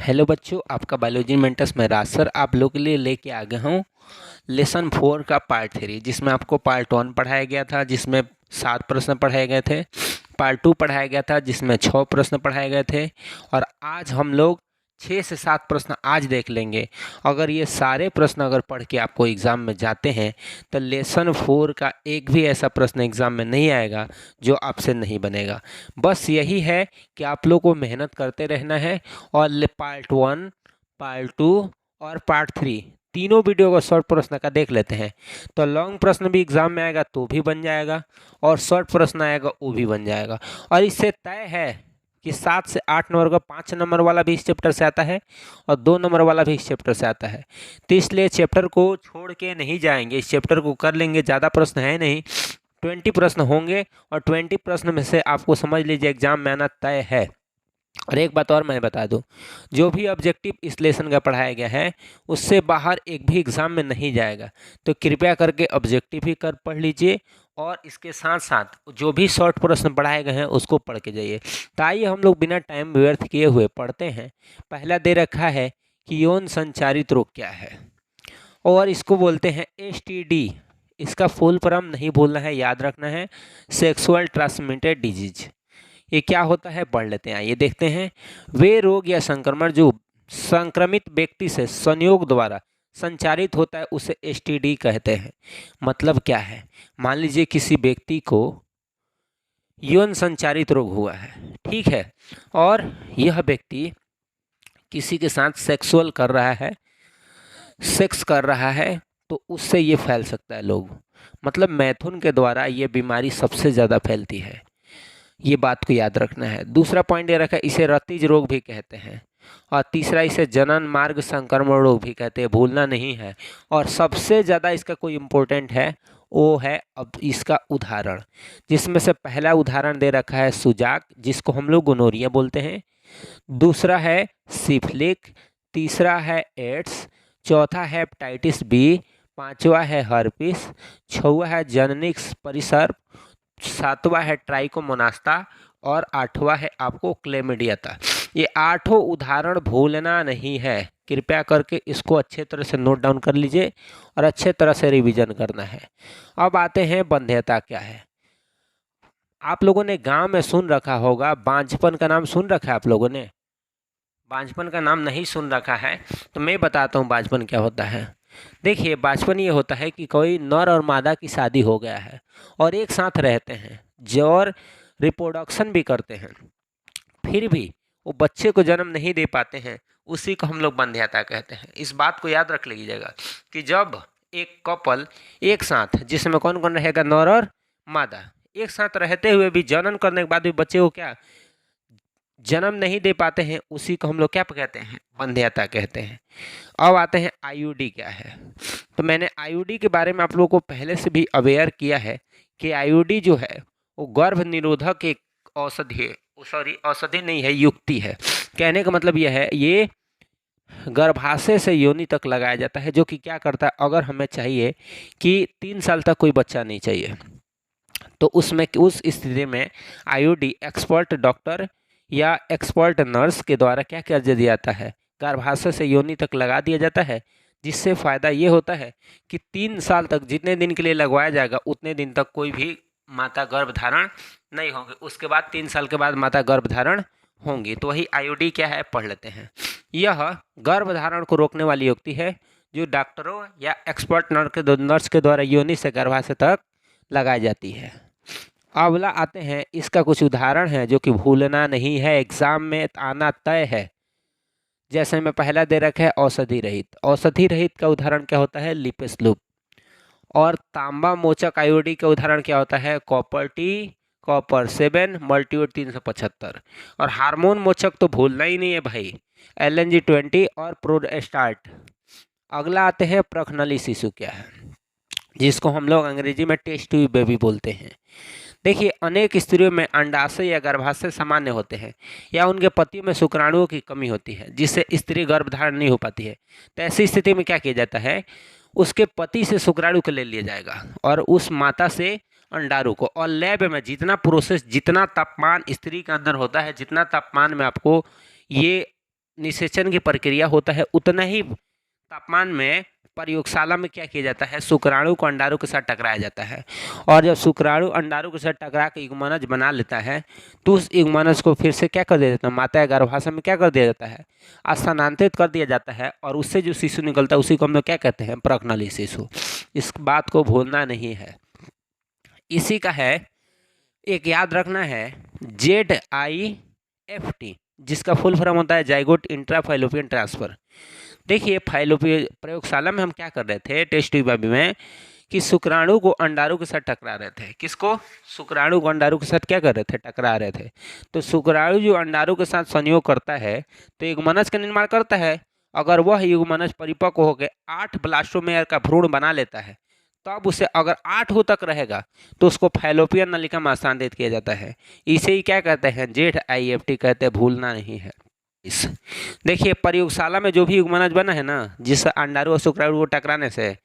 Hello बच्चों, आपका biology mentors में राज सर आप लोग के लिए लेके आ गया हूँ लेसन 4 का पार्ट 3, जिसमें आपको पार्ट 1 पढ़ाया गया था जिसमें 7 प्रश्न पढ़ाए गए थे। पार्ट 2 पढ़ाया गया था जिसमें 6 प्रश्न पढ़ाए गए थे। और आज हम लोग 6 से 7 प्रश्न आज देख लेंगे। अगर ये सारे प्रश्न अगर पढ़ के आपको एग्ज़ाम में जाते हैं तो लेसन 4 का एक भी ऐसा प्रश्न एग्ज़ाम में नहीं आएगा जो आपसे नहीं बनेगा। बस यही है कि आप लोग को मेहनत करते रहना है और पार्ट 1, पार्ट 2 और पार्ट 3 तीनों वीडियो को शॉर्ट प्रश्न का देख लेते हैं। तो लॉन्ग प्रश्न भी एग्जाम में आएगा तो भी बन जाएगा और शॉर्ट प्रश्न आएगा वो भी बन जाएगा। और इससे तय है कि 7 से 8 नंबर का 5 नंबर वाला भी इस चैप्टर से आता है और 2 नंबर वाला भी इस चैप्टर से आता है। तो इसलिए चैप्टर को छोड़ के नहीं जाएंगे, इस चैप्टर को कर लेंगे। ज़्यादा प्रश्न है नहीं, 20 प्रश्न होंगे और 20 प्रश्न में से आपको समझ लीजिए एग्जाम में आना तय है। और एक बात और मैं बता दूं, जो भी ऑब्जेक्टिव इस लेसन का पढ़ाया गया है उससे बाहर एक भी एग्ज़ाम में नहीं जाएगा। तो कृपया करके ऑब्जेक्टिव ही कर पढ़ लीजिए और इसके साथ साथ जो भी शॉर्ट प्रश्न पढ़ाए गए हैं उसको पढ़ के जाइए। तो आइए हम लोग बिना टाइम व्यर्थ किए हुए पढ़ते हैं। पहला दे रखा है कि यौन संचारित रोग क्या है और इसको बोलते हैं STD। इसका फुल फॉर्म नहीं भूलना है, याद रखना है, सेक्सुअल ट्रांसमिटेड डिजीज। ये क्या होता है पढ़ लेते हैं। आइए देखते हैं। वे रोग या संक्रमण जो संक्रमित व्यक्ति से संयोग द्वारा संचारित होता है उसे STD कहते हैं। मतलब क्या है, मान लीजिए किसी व्यक्ति को यौन संचारित रोग हुआ है, ठीक है, और यह व्यक्ति किसी के साथ सेक्सुअल कर रहा है, सेक्स कर रहा है, तो उससे ये फैल सकता है लोग। मतलब मैथुन के द्वारा ये बीमारी सबसे ज़्यादा फैलती है, ये बात को याद रखना है। दूसरा पॉइंट ये रखा है, इसे रतिज रोग भी कहते हैं। और तीसरा, इसे जनन मार्ग संक्रमण रोग भी कहते हैं, भूलना नहीं है। और सबसे ज़्यादा इसका कोई इम्पोर्टेंट है वो है अब इसका उदाहरण, जिसमें से पहला उदाहरण दे रखा है सुजाक, जिसको हम लोग गोनोरिया बोलते हैं। दूसरा है सिफिलिस, तीसरा है एड्स, चौथा है हेपेटाइटिस बी, पांचवा है हर्पिस, छठवा है जननिक परिसर्प, सातवां है ट्राइकोमोनास्ता और आठवां है आपको क्लेमिडिया था। ये आठों उदाहरण भूलना नहीं है, कृपया करके इसको अच्छे तरह से नोट डाउन कर लीजिए और अच्छे तरह से रिवीजन करना है। अब आते हैं बंध्यता क्या है। आप लोगों ने गांव में सुन रखा होगा, बांझपन का नाम सुन रखा है आप लोगों ने? बांझपन का नाम नहीं सुन रखा है तो मैं बताता हूँ बांझपन क्या होता है। देखिए, बांझपन ये होता है कि कोई नर और मादा की शादी हो गया है और एक साथ रहते हैं जो और रिप्रोडक्शन भी करते हैं, फिर भी वो बच्चे को जन्म नहीं दे पाते हैं, उसी को हम लोग बंध्यता कहते हैं। इस बात को याद रख लीजिएगा कि जब एक कपल एक साथ, जिसमें कौन कौन रहेगा, नर और मादा, एक साथ रहते हुए भी जन्म करने के बाद भी बच्चे को क्या जन्म नहीं दे पाते हैं, उसी को हम लोग क्या कहते हैं, बंध्यता कहते हैं। अब आते हैं IUD क्या है। तो मैंने IUD के बारे में आप लोगों को पहले से भी अवेयर किया है कि IUD जो है वो गर्भ निरोधक एक औषधि है, सॉरी औषधि नहीं है, युक्ति है। कहने का मतलब यह है, ये गर्भाशय से योनि तक लगाया जाता है, जो कि क्या करता है, अगर हमें चाहिए कि 3 साल तक कोई बच्चा नहीं चाहिए तो उसमें उस स्थिति में IUD एक्सपर्ट डॉक्टर या एक्सपर्ट नर्स के द्वारा क्या कर दिया जाता है, गर्भाशय से योनि तक लगा दिया जाता है। जिससे फ़ायदा ये होता है कि 3 साल तक, जितने दिन के लिए लगवाया जाएगा उतने दिन तक कोई भी माता गर्भ धारण नहीं होंगे। उसके बाद 3 साल के बाद माता गर्भ धारण होंगी। तो वही IUD क्या है पढ़ लेते हैं। यह गर्भ धारण को रोकने वाली युक्ति है जो डॉक्टरों या एक्सपर्ट नर्स के द्वारा योनि से गर्भाशय तक लगाई जाती है। अगला आते हैं, इसका कुछ उदाहरण है जो कि भूलना नहीं है, एग्जाम में आना तय है। जैसे में पहला दे रखा है औषधि रहित। औषधि रहित का उदाहरण क्या होता है, लिपिस्लूप। और तांबा मोचक IUD का उदाहरण क्या होता है, कॉपर टी, कॉपर 7, मल्टीवुड 375। और हार्मोन मोचक तो भूलना ही नहीं है भाई, LNG20 और प्रोस्टाट। अगला आते हैं प्रखनली शिशु क्या है, जिसको हम लोग अंग्रेजी में टेस्ट ट्यूब बेबी बोलते हैं। देखिए, अनेक स्त्रियों में अंडाशय या गर्भाशय सामान्य होते हैं या उनके पतियों में शुक्राणुओं की कमी होती है, जिससे स्त्री गर्भधारण नहीं हो पाती है। तो ऐसी स्थिति में क्या किया जाता है, उसके पति से शुक्राणु को ले लिया जाएगा और उस माता से अंडाणु को, और लैब में जितना प्रोसेस, जितना तापमान स्त्री के अंदर होता है, जितना तापमान में आपको ये निषेचन की प्रक्रिया होता है उतना ही तापमान में प्रयोगशाला में क्या किया जाता है, शुक्राणु को अंडाणु के साथ टकराया जाता है। और जब शुक्राणु अंडाणु के साथ टकरा के युग्मनज बना लेता है तो उस युग्मनज को फिर से क्या कर दिया जाता है, माता या गर्भाशय में क्या कर दिया जाता है, स्थानांतरित कर दिया जाता है। और उससे जो शिशु निकलता है उसी को हम लोग क्या कहते हैं, प्रकनली शिशु। इस बात को भूलना नहीं है। इसी का है एक याद रखना है, ZIFT, जिसका फुल फॉर्म होता है जाइगोट इंट्राफैलोपियन ट्रांसफर। देखिए प्रयोगशाला में हम क्या कर रहे थे, टेस्ट ट्यूब में, कि शुक्राणु को अंडाणु के साथ टकरा रहे थे। किसको, शुक्राणु को अंडाणु के साथ क्या कर रहे थे, टकरा रहे थे। तो शुक्राणु जो अंडाणु के साथ संयोग करता है तो युग्मनज का निर्माण करता है। अगर वह युग्मनज परिपक्व होकर 8 ब्लास्टोमेयर का भ्रूण बना लेता है तब उसे अगर 8 हो तक रहेगा तो उसको फैलोपियन नलिका में स्थानांतरित किया जाता है। इसे ही क्या कहते हैं, ZIFT कहते हैं, भूलना नहीं है। देखिए प्रयोगशाला में जो भी युग्मनज बना है ना, जिस अंडाणु और शुक्राणु को टकराने से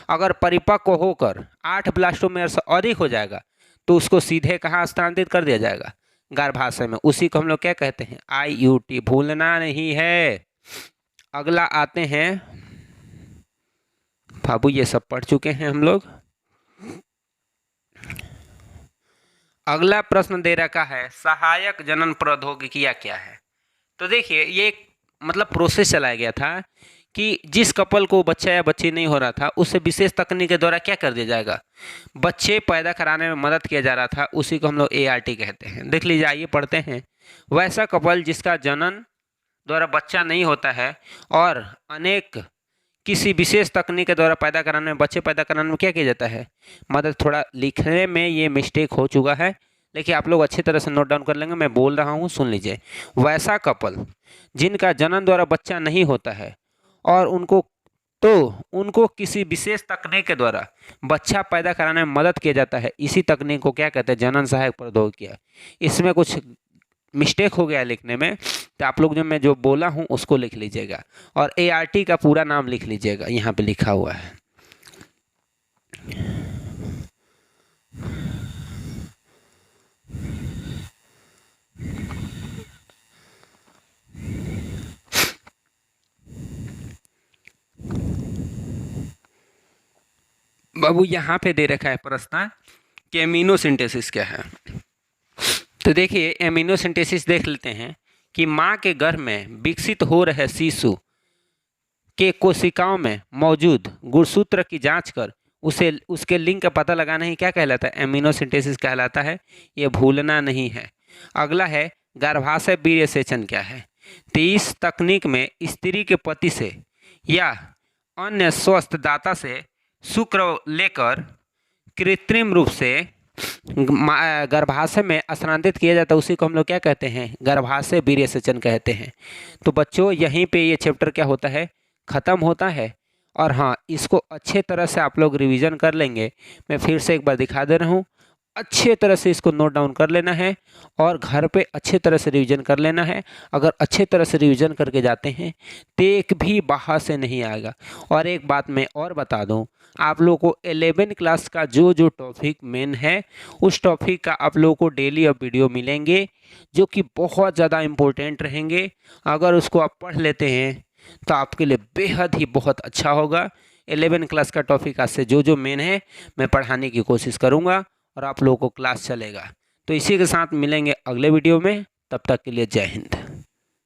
अगर परिपक्व होकर 8 ब्लास्टोमेयर से अधिक हो जाएगा तो उसको सीधे कहाँ स्थानांतरित कर दिया जाएगा, गर्भाशय में। उसी को हम लोग क्या कहते हैं, IUT, भूलना नहीं है। अगला आते हैं बाबू, ये सब पढ़ चुके हैं हम लोग। अगला प्रश्न दे रखा है, सहायक जनन प्रौद्योगिकियां क्या है। तो देखिए ये एक मतलब प्रोसेस चलाया गया था कि जिस कपल को बच्चा या बच्ची नहीं हो रहा था उसे विशेष तकनीक के द्वारा क्या कर दिया जाएगा, बच्चे पैदा कराने में मदद किया जा रहा था। उसी को हम लोग ART कहते हैं। देख लीजिए, आइए पढ़ते हैं। वैसा कपल जिसका जनन द्वारा बच्चा नहीं होता है और अनेक किसी विशेष तकनीक के द्वारा पैदा कराने में, बच्चे पैदा कराने में क्या किया जाता है, मदद। थोड़ा लिखने में ये मिस्टेक हो चुका है, लेकिन आप लोग अच्छी तरह से नोट डाउन कर लेंगे। मैं बोल रहा हूँ, सुन लीजिए। वैसा कपल जिनका जन्म द्वारा बच्चा नहीं होता है और उनको किसी विशेष तकनीक के द्वारा बच्चा पैदा कराने में मदद किया जाता है, इसी तकनीक को क्या कहते हैं, जनन सहायक प्रौद्योगिकी। इसमें कुछ मिस्टेक हो गया लिखने में, तो आप लोग जो मैं जो बोला हूँ उसको लिख लीजिएगा और ART का पूरा नाम लिख लीजिएगा, यहाँ पे लिखा हुआ है। बाबू यहाँ पे दे रखा है प्रश्न कि एमिनोसिंथेसिस क्या है। तो देखिए एमिनोसिंथेसिस देख लेते हैं कि माँ के गर्भ में विकसित हो रहे शिशु के कोशिकाओं में मौजूद गुणसूत्र की जांच कर उसके लिंग का पता लगाना ही क्या कहलाता है, एमिनोसिंथेसिस कहलाता है। ये भूलना नहीं है। अगला है गर्भाशय वीर्य सेचन क्या है। तो इस तकनीक में स्त्री के पति से या अन्य स्वस्थ दाता से शुक्र लेकर कृत्रिम रूप से गर्भाशय में स्थानांतरित किया जाता है। उसी को हम लोग क्या कहते हैं, गर्भाशय वीर्य सेचन कहते हैं। तो बच्चों यहीं पे ये चैप्टर क्या होता है, ख़त्म होता है। और हाँ, इसको अच्छे तरह से आप लोग रिवीजन कर लेंगे। मैं फिर से एक बार दिखा दे रहा हूँ, अच्छे तरह से इसको नोट डाउन कर लेना है और घर पे अच्छे तरह से रिवीजन कर लेना है। अगर अच्छे तरह से रिवीजन करके जाते हैं तो एक भी बाहर से नहीं आएगा। और एक बात मैं और बता दूं, आप लोगों को 11 क्लास का जो टॉपिक मेन है उस टॉपिक का आप लोगों को डेली अब वीडियो मिलेंगे जो कि बहुत ज़्यादा इम्पोर्टेंट रहेंगे। अगर उसको आप पढ़ लेते हैं तो आपके लिए बेहद ही बहुत अच्छा होगा। 11 क्लास का टॉपिक आज से जो मेन है मैं पढ़ाने की कोशिश करूँगा और आप लोगों को क्लास चलेगा। तो इसी के साथ मिलेंगे अगले वीडियो में, तब तक के लिए जय हिंद।